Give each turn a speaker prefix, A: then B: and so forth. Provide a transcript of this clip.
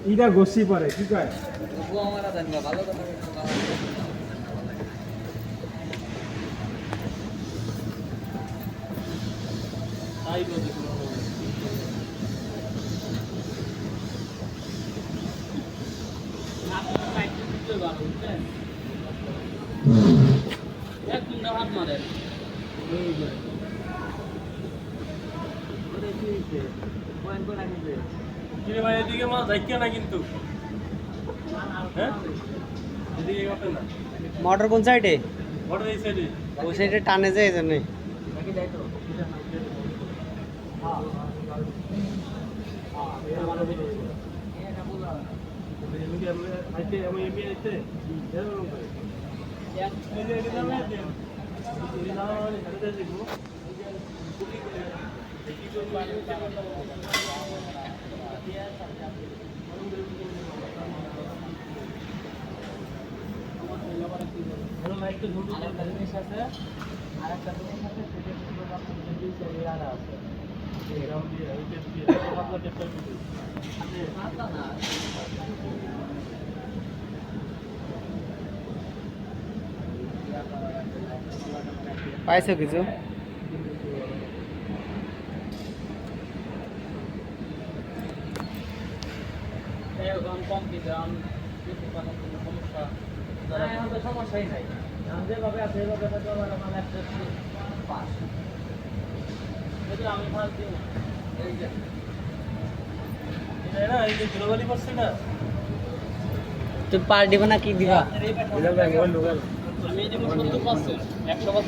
A: ইটা গোসি পরে কি কয়
B: ও আমার জানি ভালো কথা তাই বলতে এক কুন্ডা হাত মারে কিরে ভাই এদিকে মাছ যাইকে না কিন্তু হ্যাঁ এদিকে গেছে না
C: মোটর কোন সাইডে
B: বড় এই সাইডে
C: ওই সাইডে টানে যায় এই জন্যই
B: নাকি যাই তো
C: পাইছো কিছু
B: কম দিতে সমস্যা এখন তো সমস্যাই নাই যেভাবে আছে এভাবে আমার একটা পাস আমি ফার্স্ট দিই না এই যে এটা না এই যে গ্লোবালি করছে না
C: তুমি পার দিবা না কি দিবা
B: আমি এই যে 70% 100%